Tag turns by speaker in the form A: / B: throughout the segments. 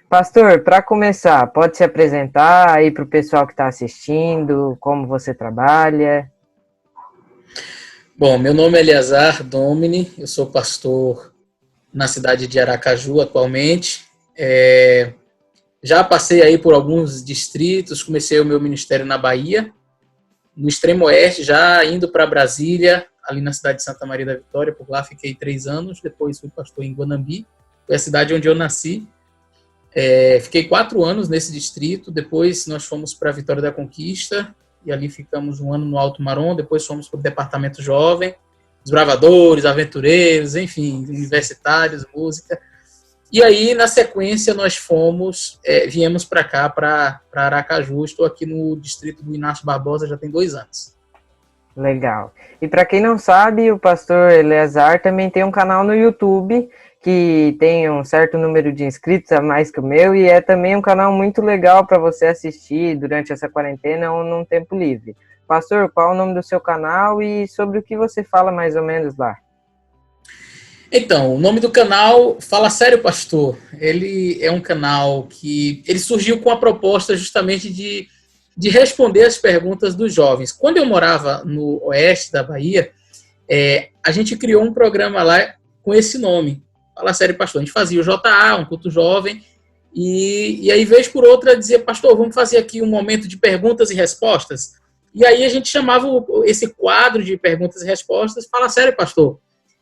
A: Pastor, para começar, pode se apresentar aí para o pessoal que está assistindo, como você trabalha?
B: Bom, meu nome é Eleazar Domini, eu sou pastor na cidade de Aracaju atualmente. Já passei aí por alguns distritos, comecei o meu ministério na Bahia, no extremo oeste, já indo para Brasília, ali na cidade de Santa Maria da Vitória, por lá fiquei 3 anos, depois fui pastor em Guanambi, foi a cidade onde eu nasci. Fiquei 4 anos nesse distrito, depois nós fomos para Vitória da Conquista, e ali ficamos 1 ano no Alto Marom, depois fomos para o departamento jovem, desbravadores, aventureiros, enfim, universitários, música. E aí, na sequência, nós viemos para cá, para Aracaju. Estou aqui no distrito do Inácio Barbosa já tem 2 anos.
A: Legal. E para quem não sabe, o pastor Eleazar também tem um canal no YouTube que tem um certo número de inscritos a mais que o meu e é também um canal muito legal para você assistir durante essa quarentena ou num tempo livre. Pastor, qual é o nome do seu canal e sobre o que você fala mais ou menos lá?
B: Então, o nome do canal Fala Sério Pastor. Ele é um canal que ele surgiu com a proposta justamente de responder as perguntas dos jovens. Quando eu morava no oeste da Bahia, a gente criou um programa lá com esse nome, Fala Sério Pastor. A gente fazia o JA, um culto jovem, e aí, vez por outra, dizia, pastor, vamos fazer aqui um momento de perguntas e respostas. E aí a gente chamava esse quadro de perguntas e respostas, Fala Sério Pastor.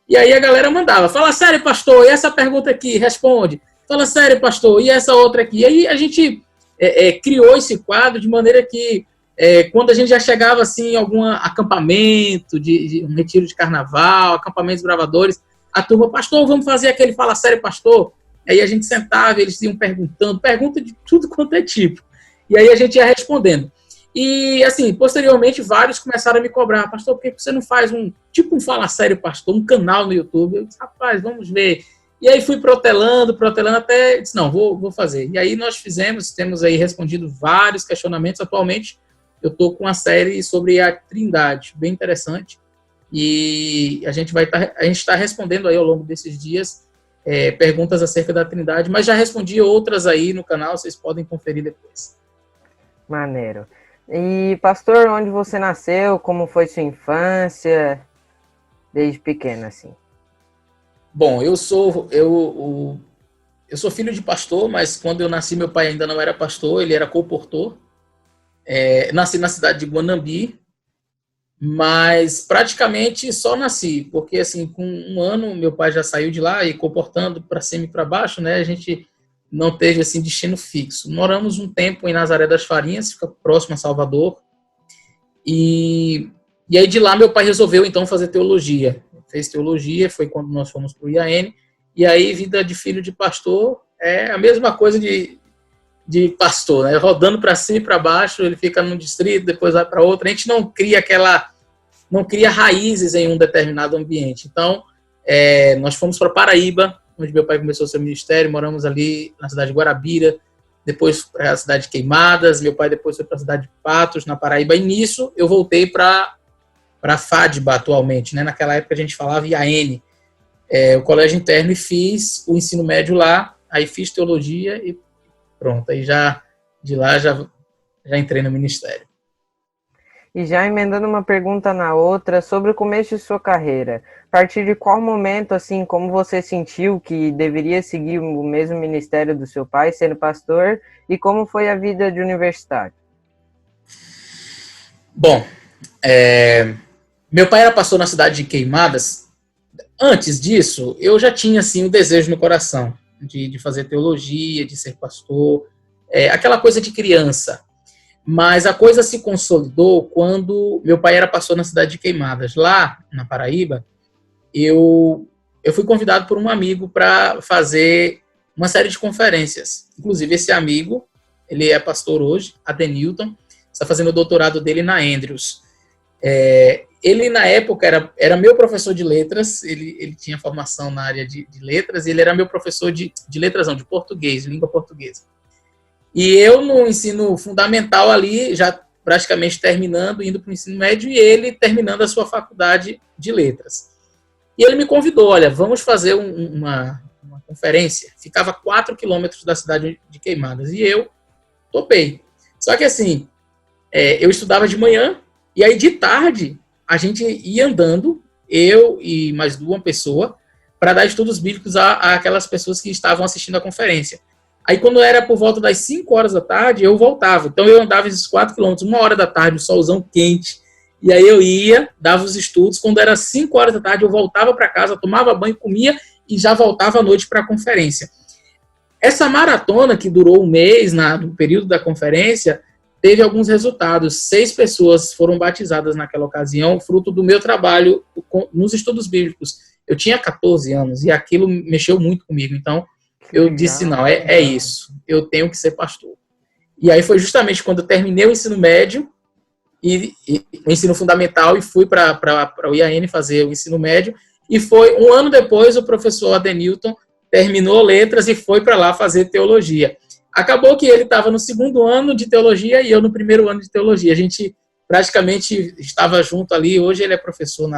B: E aí a galera mandava, fala sério, pastor, e essa pergunta aqui, responde. Fala sério, pastor, e essa outra aqui. E aí a gente criou esse quadro de maneira que, quando a gente já chegava assim, em algum acampamento, de um retiro de carnaval, acampamentos bravadores, a turma, pastor, vamos fazer aquele fala sério, pastor. Aí a gente sentava, eles iam perguntando, pergunta de tudo quanto é tipo. E aí a gente ia respondendo. E, assim, posteriormente, vários começaram a me cobrar, pastor, por que você não faz um Fala Sério Pastor, um canal no YouTube? Eu disse, rapaz, vamos ver. E aí fui protelando, até disse, não, vou fazer. E aí nós temos aí respondido vários questionamentos. Atualmente, eu estou com uma série sobre a Trindade, bem interessante. E a gente está respondendo aí ao longo desses dias perguntas acerca da Trindade, mas já respondi outras aí no canal, vocês podem conferir depois.
A: Maneiro. E, pastor, onde você nasceu? Como foi sua infância? Desde pequeno, assim.
B: Bom, eu sou filho de pastor, mas quando eu nasci, meu pai ainda não era pastor, ele era colportor. Nasci na cidade de Guanambi, mas praticamente só nasci, porque assim, com 1 ano, meu pai já saiu de lá e colportando para cima e para baixo, né? A gente não teve assim destino fixo. Moramos um tempo em Nazaré das Farinhas, fica próximo a Salvador. E aí de lá meu pai resolveu então fazer teologia. Fez teologia, foi quando nós fomos para o IAN. E aí vida de filho de pastor é a mesma coisa de pastor, né? Rodando para cima e para baixo, ele fica num distrito, depois vai para outro. A gente não cria raízes em um determinado ambiente. Então, nós fomos para Paraíba, onde meu pai começou o seu ministério, moramos ali na cidade de Guarabira, depois para a cidade de Queimadas, meu pai depois foi para a cidade de Patos, na Paraíba, e nisso eu voltei para FADBA atualmente, né? Naquela época a gente falava IAN, o colégio interno, e fiz o ensino médio lá, aí fiz teologia e pronto, aí de lá já entrei no ministério.
A: E já emendando uma pergunta na outra, sobre o começo de sua carreira, a partir de qual momento, assim, como você sentiu que deveria seguir o mesmo ministério do seu pai, sendo pastor, e como foi a vida de universitário?
B: Bom, meu pai era pastor na cidade de Queimadas. Antes disso, eu já tinha, assim, o desejo no coração de fazer teologia, de ser pastor, aquela coisa de criança. Mas a coisa se consolidou quando meu pai era pastor na cidade de Queimadas. Lá, na Paraíba, eu fui convidado por um amigo para fazer uma série de conferências. Inclusive, esse amigo, ele é pastor hoje, Adenilton, está fazendo o doutorado dele na Andrews. Ele, na época, era meu professor de letras, ele tinha formação na área de letras, e ele era meu professor de letras, não, de português, de língua portuguesa. E eu no ensino fundamental ali, já praticamente terminando, indo para o ensino médio, e ele terminando a sua faculdade de letras. E ele me convidou, olha, vamos fazer uma conferência. Ficava 4 quilômetros da cidade de Queimadas. E eu topei. Só que assim, eu estudava de manhã, e aí de tarde a gente ia andando, eu e mais uma pessoa, para dar estudos bíblicos a aquelas pessoas que estavam assistindo a conferência. Aí quando era por volta das 5 horas da tarde, eu voltava. Então eu andava esses 4 quilômetros, 1 hora da tarde, o solzão quente, e aí eu ia, dava os estudos. Quando era 5 horas da tarde, eu voltava para casa, tomava banho, comia e já voltava à noite para a conferência. Essa maratona, que durou 1 mês, no período da conferência, teve alguns resultados. 6 pessoas foram batizadas naquela ocasião, fruto do meu trabalho nos estudos bíblicos. Eu tinha 14 anos e aquilo mexeu muito comigo. Então, eu disse, não, é isso. Eu tenho que ser pastor. E aí foi justamente quando eu terminei o ensino médio, e o ensino fundamental, e fui para o IAN fazer o ensino médio, e foi 1 ano depois o professor Adenilton terminou letras e foi para lá fazer teologia. Acabou que ele estava no 2º ano de teologia e eu no 1º ano de teologia. A gente praticamente estava junto ali. Hoje ele é professor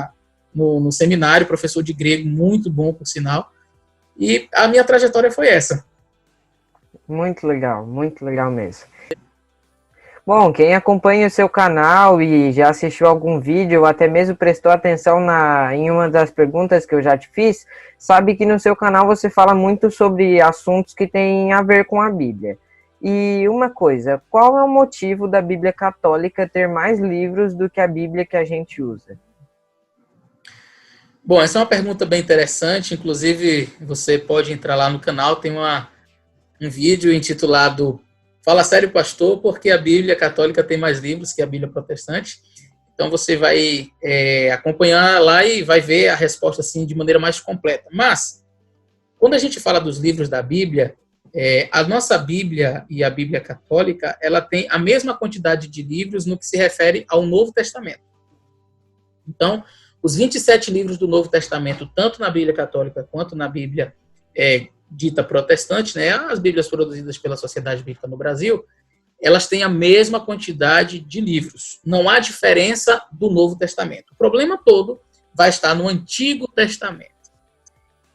B: no seminário, professor de grego, muito bom, por sinal. E a minha trajetória foi essa.
A: Muito legal mesmo. Bom, quem acompanha o seu canal e já assistiu algum vídeo ou até mesmo prestou atenção em uma das perguntas que eu já te fiz, sabe que no seu canal você fala muito sobre assuntos que têm a ver com a Bíblia. E uma coisa, qual é o motivo da Bíblia Católica ter mais livros do que a Bíblia que a gente usa?
B: Bom, essa é uma pergunta bem interessante. Inclusive, você pode entrar lá no canal, tem um vídeo intitulado Fala Sério, Pastor, porque a Bíblia Católica tem mais livros que a Bíblia Protestante. Então você vai acompanhar lá e vai ver a resposta assim, de maneira mais completa. Mas, quando a gente fala dos livros da Bíblia, a nossa Bíblia e a Bíblia Católica, ela tem a mesma quantidade de livros no que se refere ao Novo Testamento. Então, os 27 livros do Novo Testamento, tanto na Bíblia Católica quanto na Bíblia dita protestante, né, as Bíblias produzidas pela Sociedade Bíblica no Brasil, elas têm a mesma quantidade de livros. Não há diferença do Novo Testamento. O problema todo vai estar no Antigo Testamento.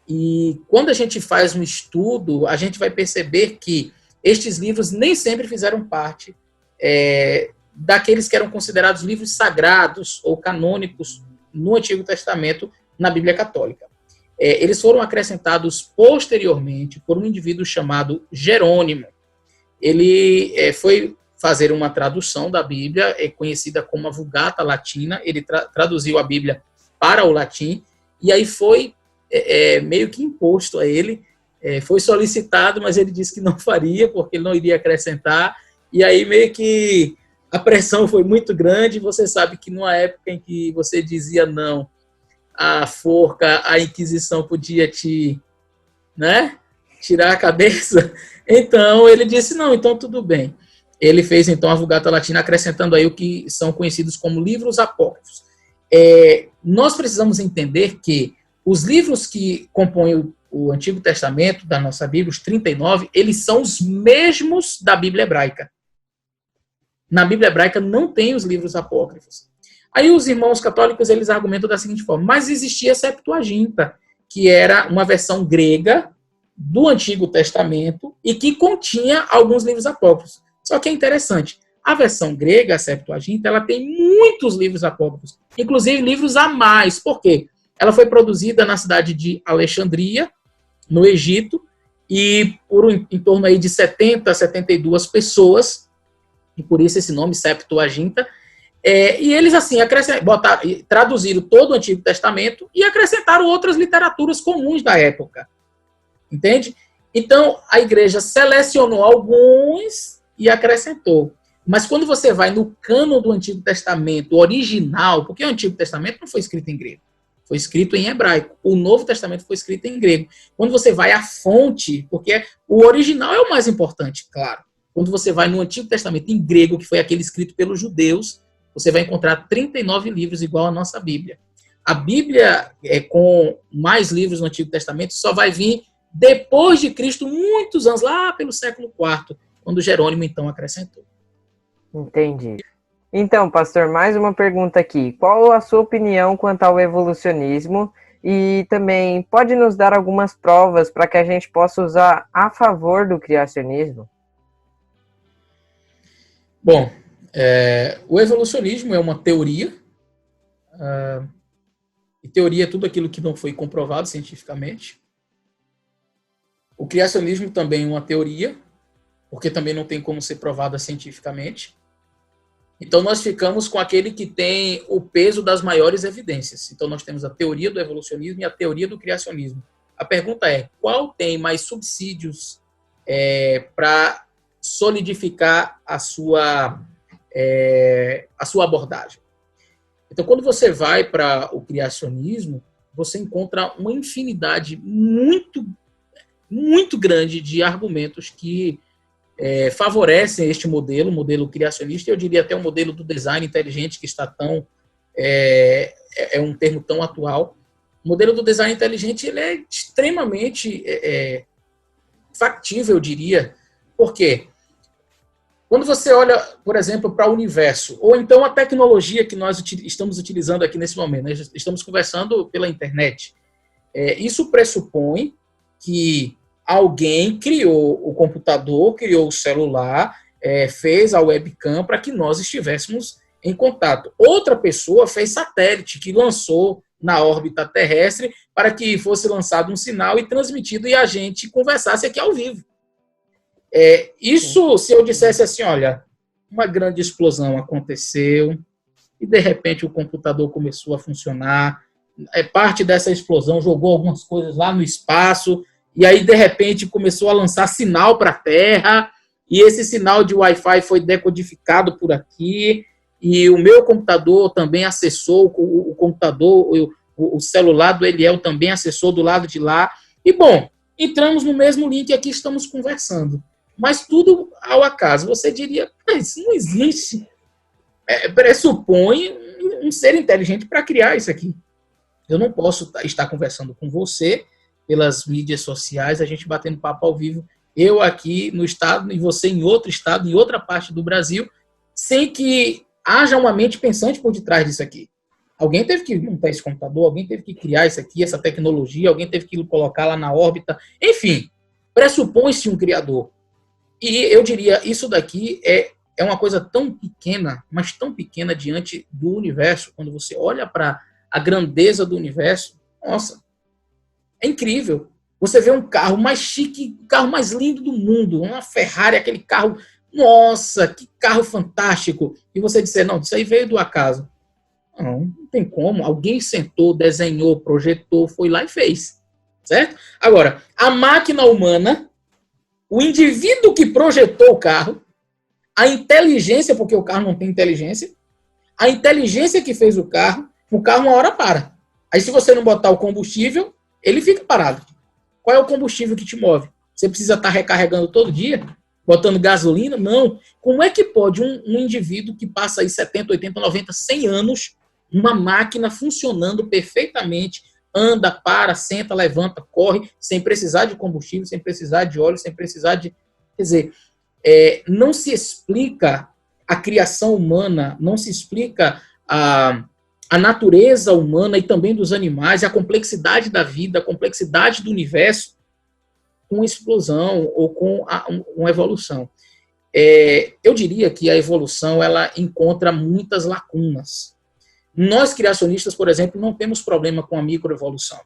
B: E quando a gente faz um estudo, a gente vai perceber que estes livros nem sempre fizeram parte daqueles que eram considerados livros sagrados ou canônicos no Antigo Testamento, na Bíblia Católica. Eles foram acrescentados posteriormente por um indivíduo chamado Jerônimo. Ele foi fazer uma tradução da Bíblia, conhecida como a Vulgata Latina. Ele traduziu a Bíblia para o latim, e aí foi meio que imposto a ele, foi solicitado, mas ele disse que não faria, porque ele não iria acrescentar, e aí meio que a pressão foi muito grande. Você sabe que numa época em que você dizia não, a forca, a Inquisição podia tirar a cabeça. Então, ele disse, não, então tudo bem. Ele fez, então, a Vulgata Latina, acrescentando aí o que são conhecidos como livros apócrifos. Nós precisamos entender que os livros que compõem o Antigo Testamento da nossa Bíblia, os 39, eles são os mesmos da Bíblia hebraica. Na Bíblia hebraica não tem os livros apócrifos. Aí os irmãos católicos, eles argumentam da seguinte forma: mas existia a Septuaginta, que era uma versão grega do Antigo Testamento e que continha alguns livros apócrifos. Só que é interessante, a versão grega, a Septuaginta, ela tem muitos livros apócrifos, inclusive livros a mais. Por quê? Ela foi produzida na cidade de Alexandria, no Egito, e por em torno aí de 70 a 72 pessoas, e por isso esse nome, Septuaginta. E eles, assim, traduziram todo o Antigo Testamento e acrescentaram outras literaturas comuns da época. Entende? Então, a igreja selecionou alguns e acrescentou. Mas quando você vai no cânon do Antigo Testamento original, porque o Antigo Testamento não foi escrito em grego, foi escrito em hebraico. O Novo Testamento foi escrito em grego. Quando você vai à fonte, porque o original é o mais importante, claro. Quando você vai no Antigo Testamento em grego, que foi aquele escrito pelos judeus, você vai encontrar 39 livros igual à nossa Bíblia. A Bíblia, com mais livros no Antigo Testamento, só vai vir depois de Cristo, muitos anos, lá pelo século IV, quando Jerônimo, então, acrescentou.
A: Entendi. Então, pastor, mais uma pergunta aqui. Qual a sua opinião quanto ao evolucionismo E também pode nos dar algumas provas para que a gente possa usar a favor do criacionismo?
B: Bom, o evolucionismo é uma teoria, e teoria é tudo aquilo que não foi comprovado cientificamente. O criacionismo também é uma teoria, porque também não tem como ser provada cientificamente. Então, nós ficamos com aquele que tem o peso das maiores evidências. Então, nós temos a teoria do evolucionismo e a teoria do criacionismo. A pergunta é, qual tem mais subsídios para solidificar a sua abordagem? Então, quando você vai para o criacionismo, você encontra uma infinidade muito, muito grande de argumentos que favorecem este modelo, o modelo criacionista, e eu diria até o modelo do design inteligente, que está tão... é um termo tão atual. O modelo do design inteligente ele é extremamente factível, eu diria. Por quê? Quando você olha, por exemplo, para o universo, ou então a tecnologia que nós estamos utilizando aqui nesse momento, né? Estamos conversando pela internet, isso pressupõe que alguém criou o computador, criou o celular, fez a webcam para que nós estivéssemos em contato. Outra pessoa fez satélite, que lançou na órbita terrestre para que fosse lançado um sinal e transmitido e a gente conversasse aqui ao vivo. Isso, se eu dissesse assim, olha, uma grande explosão aconteceu e de repente o computador começou a funcionar, parte dessa explosão jogou algumas coisas lá no espaço, e aí, de repente, começou a lançar sinal para a Terra, e esse sinal de Wi-Fi foi decodificado por aqui, e o meu computador também acessou, o computador, o celular do Eliel também acessou do lado de lá. E, bom, entramos no mesmo link aqui, estamos conversando. Mas tudo ao acaso. Você diria, mas não existe. Pressupõe um ser inteligente para criar isso aqui. Eu não posso estar conversando com você pelas mídias sociais, a gente batendo papo ao vivo, eu aqui no estado e você em outro estado, em outra parte do Brasil, sem que haja uma mente pensante por detrás disso aqui. Alguém teve que montar esse computador, alguém teve que criar isso aqui, essa tecnologia, alguém teve que colocar lá na órbita, enfim, pressupõe-se um criador. E eu diria, isso daqui é uma coisa tão pequena, mas tão pequena diante do universo, quando você olha para a grandeza do universo, nossa, é incrível. Você vê um carro mais chique, o carro mais lindo do mundo, uma Ferrari, aquele carro, nossa, que carro fantástico. E você disser, não, isso aí veio do acaso. Não tem como. Alguém sentou, desenhou, projetou, foi lá e fez. Certo? Agora, a máquina humana, o indivíduo que projetou o carro, a inteligência, porque o carro não tem inteligência, a inteligência que fez o carro uma hora para. Aí se você não botar o combustível, ele fica parado. Qual é o combustível que te move? Você precisa estar recarregando todo dia? Botando gasolina? Não. Como é que pode um indivíduo que passa aí 70, 80, 90, 100 anos, uma máquina funcionando perfeitamente, anda, para, senta, levanta, corre, sem precisar de combustível, sem precisar de óleo, sem precisar de... Quer dizer, não se explica a criação humana, não se explica a natureza humana e também dos animais, a complexidade da vida, a complexidade do universo com explosão ou com uma evolução. Eu diria que a evolução ela encontra muitas lacunas. Nós, criacionistas, por exemplo, não temos problema com a microevolução.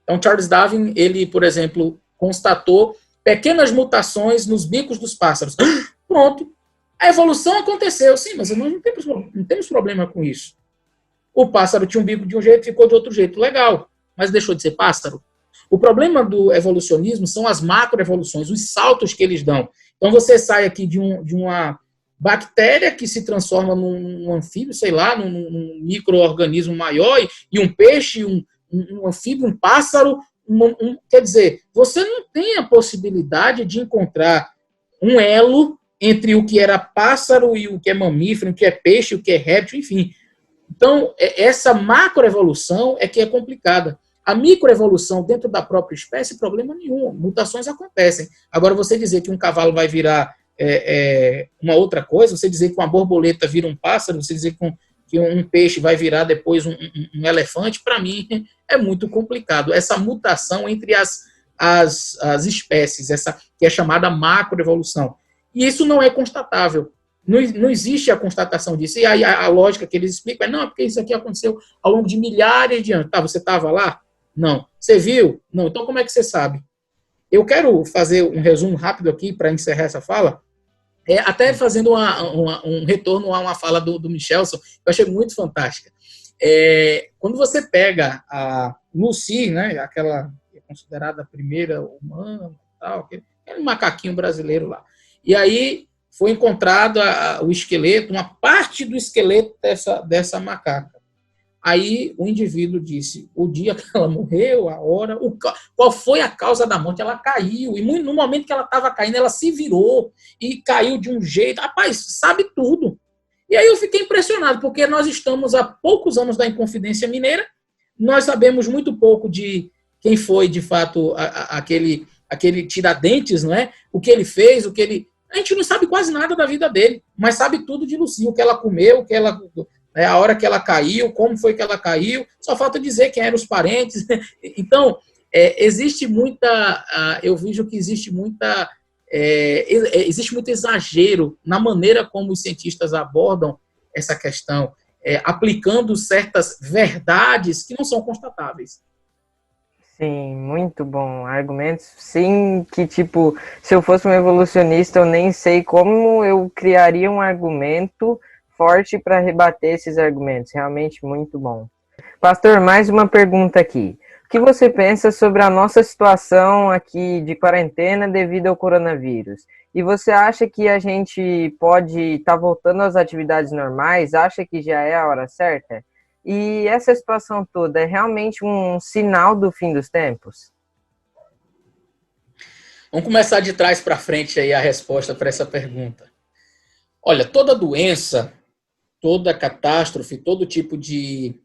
B: Então, Charles Darwin, ele, por exemplo, constatou pequenas mutações nos bicos dos pássaros. Pronto, a evolução aconteceu. Sim, mas nós não temos problema com isso. O pássaro tinha um bico de um jeito, ficou de outro jeito. Legal, mas deixou de ser pássaro. O problema do evolucionismo são as macroevoluções, os saltos que eles dão. Então você sai aqui de uma bactéria que se transforma num anfíbio, sei lá, num micro-organismo maior, e um peixe, um anfíbio, um pássaro. Quer dizer, você não tem a possibilidade de encontrar um elo entre o que era pássaro e o que é mamífero, o que é peixe, o que é réptil, enfim. Então, essa macroevolução é que é complicada. A microevolução dentro da própria espécie, problema nenhum. Mutações acontecem. Agora, você dizer que um cavalo vai virar uma outra coisa, você dizer que uma borboleta vira um pássaro, você dizer que um peixe vai virar depois um elefante, para mim é muito complicado. Essa mutação entre as espécies, essa que é chamada macroevolução. E isso não é constatável. Não existe a constatação disso. E aí a lógica que eles explicam é, não, porque isso aqui aconteceu ao longo de milhares de anos. Tá, você estava lá? Não. Você viu? Não. Então como é que você sabe? Eu quero fazer um resumo rápido aqui para encerrar essa fala, até fazendo um retorno a uma fala do Michelson, que eu achei muito fantástica. Quando você pega a Lucy, né, aquela que é considerada a primeira humana, tal, aquele macaquinho brasileiro lá, e aí foi encontrado o esqueleto, uma parte do esqueleto dessa macaca. Aí o indivíduo disse o dia que ela morreu, a hora, qual foi a causa da morte. Ela caiu, e no momento que ela estava caindo, ela se virou e caiu de um jeito. Rapaz, sabe tudo. E aí eu fiquei impressionado, porque nós estamos há poucos anos da Inconfidência Mineira, nós sabemos muito pouco de quem foi, de fato, aquele Tiradentes, não é? O que ele fez, o que ele... A gente não sabe quase nada da vida dele, mas sabe tudo de Lucy, o que ela comeu, o que ela... a hora que ela caiu, como foi que ela caiu, só falta dizer quem eram os parentes. Então, existe muita... eu vejo que existe muito exagero na maneira como os cientistas abordam essa questão, aplicando certas verdades que não são constatáveis.
A: Sim, muito bom. Argumentos, sim, que tipo, se eu fosse um evolucionista, eu nem sei como eu criaria um argumento forte para rebater esses argumentos. Realmente muito bom. Pastor, mais uma pergunta aqui. O que você pensa sobre a nossa situação aqui de quarentena devido ao coronavírus? E você acha que a gente pode estar voltando às atividades normais? Acha que já é a hora certa? E essa situação toda é realmente um sinal do fim dos tempos?
B: Vamos começar de trás para frente aí a resposta para essa pergunta. Olha, toda doença, toda catástrofe, todo tipo de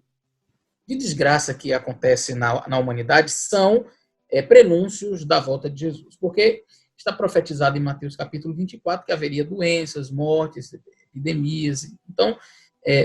B: desgraça que acontece na humanidade são prenúncios da volta de Jesus. Porque está profetizado em Mateus capítulo 24 que haveria doenças, mortes, epidemias. Então,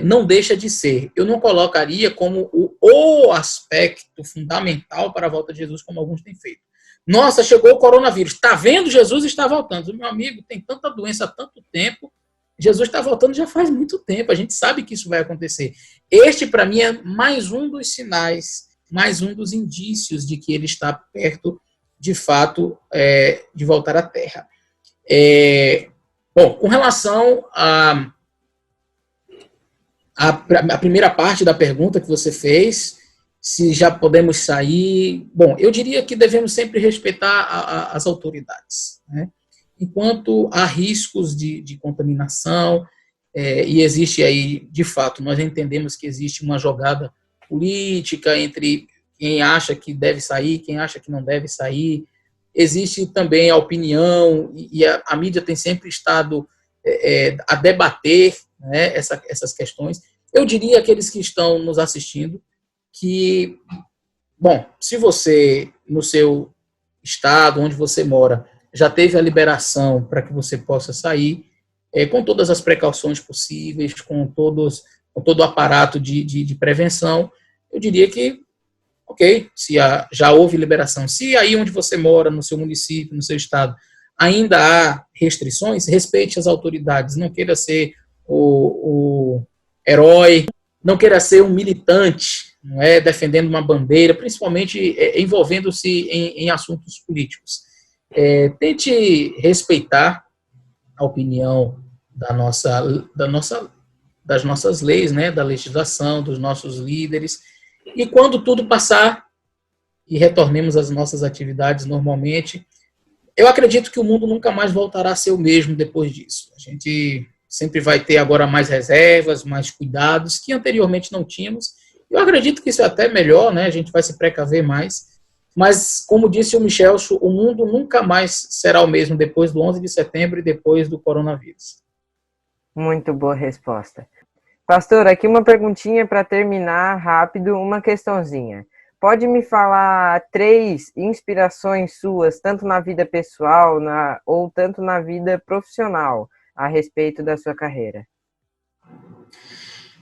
B: não deixa de ser. Eu não colocaria como o aspecto fundamental para a volta de Jesus, como alguns têm feito. Nossa, chegou o coronavírus. Está vendo? Jesus está voltando. Meu amigo, tem tanta doença há tanto tempo. Jesus está voltando já faz muito tempo. A gente sabe que isso vai acontecer. Este, para mim, é mais um dos sinais, mais um dos indícios de que ele está perto, de fato, de voltar à Terra. Bom, com relação a primeira parte da pergunta que você fez, se já podemos sair... Bom, eu diria que devemos sempre respeitar as autoridades, né? Enquanto há riscos de contaminação, e existe aí, de fato, nós entendemos que existe uma jogada política entre quem acha que deve sair, quem acha que não deve sair, existe também a opinião, e a mídia tem sempre estado a debater, né, essas questões. Eu diria àqueles que estão nos assistindo que, bom, se você, no seu estado, onde você mora, já teve a liberação para que você possa sair, com todas as precauções possíveis, com todo o aparato de prevenção, eu diria que, ok, se já houve liberação, se aí onde você mora, no seu município, no seu estado, ainda há restrições, respeite as autoridades, não queira ser o herói, não queira ser um militante, não é, defendendo uma bandeira, principalmente envolvendo-se em assuntos políticos. Tente respeitar a opinião das nossas leis, né, da legislação, dos nossos líderes, e quando tudo passar e retornemos às nossas atividades normalmente, eu acredito que o mundo nunca mais voltará a ser o mesmo depois disso. A gente sempre vai ter agora mais reservas, mais cuidados, que anteriormente não tínhamos. Eu acredito que isso é até melhor, né? A gente vai se precaver mais. Mas, como disse o Michelson, o mundo nunca mais será o mesmo depois do 11 de setembro e depois do coronavírus.
A: Muito boa resposta. Pastor, aqui uma perguntinha para terminar rápido, uma questãozinha. Pode me falar 3 inspirações suas, tanto na vida pessoal ou tanto na vida profissional, a respeito da sua carreira?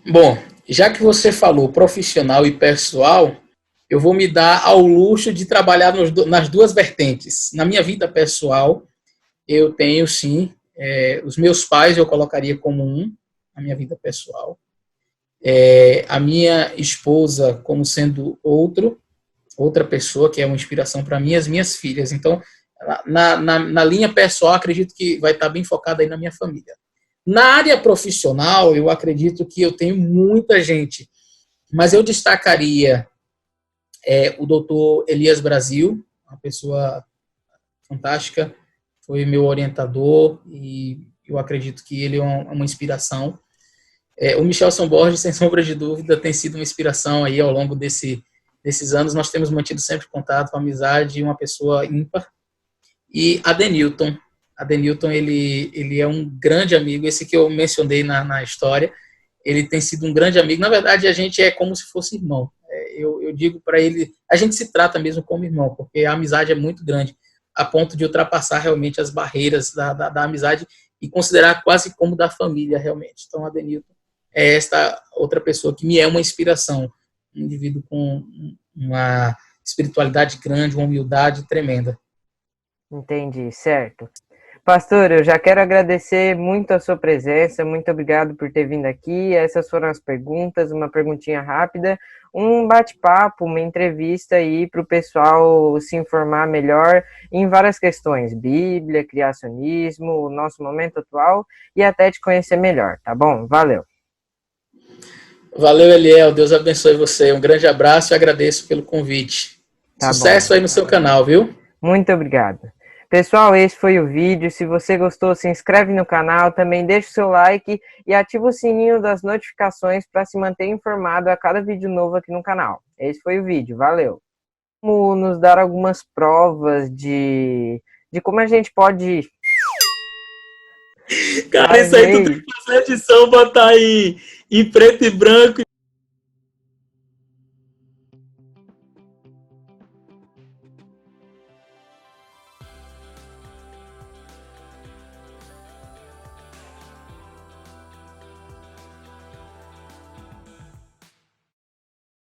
B: Bom, já que você falou profissional e pessoal, eu vou me dar ao luxo de trabalhar nas duas vertentes. Na minha vida pessoal, eu tenho sim, os meus pais eu colocaria como um, na minha vida pessoal. A minha esposa como sendo outra pessoa que é uma inspiração para mim, as minhas filhas. Então, na linha pessoal, acredito que vai estar bem focada aí na minha família. Na área profissional, eu acredito que eu tenho muita gente, mas eu destacaria o doutor Elias Brasil, uma pessoa fantástica, foi meu orientador e eu acredito que ele é uma inspiração. O Michelson Borges, sem sombra de dúvida, tem sido uma inspiração aí ao longo desses anos. Nós temos mantido sempre contato, amizade, uma pessoa ímpar. E Adenilton. Adenilton, ele é um grande amigo, esse que eu mencionei na história. Ele tem sido um grande amigo. Na verdade, a gente é como se fosse irmão. Eu digo para ele, a gente se trata mesmo como irmão, porque a amizade é muito grande, a ponto de ultrapassar realmente as barreiras da amizade e considerar quase como da família, realmente. Então, Adenilton é esta outra pessoa que me é uma inspiração, um indivíduo com uma espiritualidade grande, uma humildade tremenda.
A: Entendi, certo. Pastor, eu já quero agradecer muito a sua presença, muito obrigado por ter vindo aqui. Essas foram as perguntas, uma perguntinha rápida, um bate-papo, uma entrevista aí para o pessoal se informar melhor em várias questões, Bíblia, criacionismo, o nosso momento atual e até te conhecer melhor, tá bom? Valeu.
B: Valeu, Eliel, Deus abençoe você. Um grande abraço e agradeço pelo convite.
A: Tá
B: Sucesso
A: bom.
B: aí no seu canal, viu?
A: Muito obrigado. Pessoal, esse foi o vídeo. Se você gostou, se inscreve no canal, também deixa o seu like e ativa o sininho das notificações para se manter informado a cada vídeo novo aqui no canal. Esse foi o vídeo, valeu! Vamos nos dar algumas provas de como a gente pode...
B: Cara, isso aí tu tem que fazer edição, botar em preto e branco.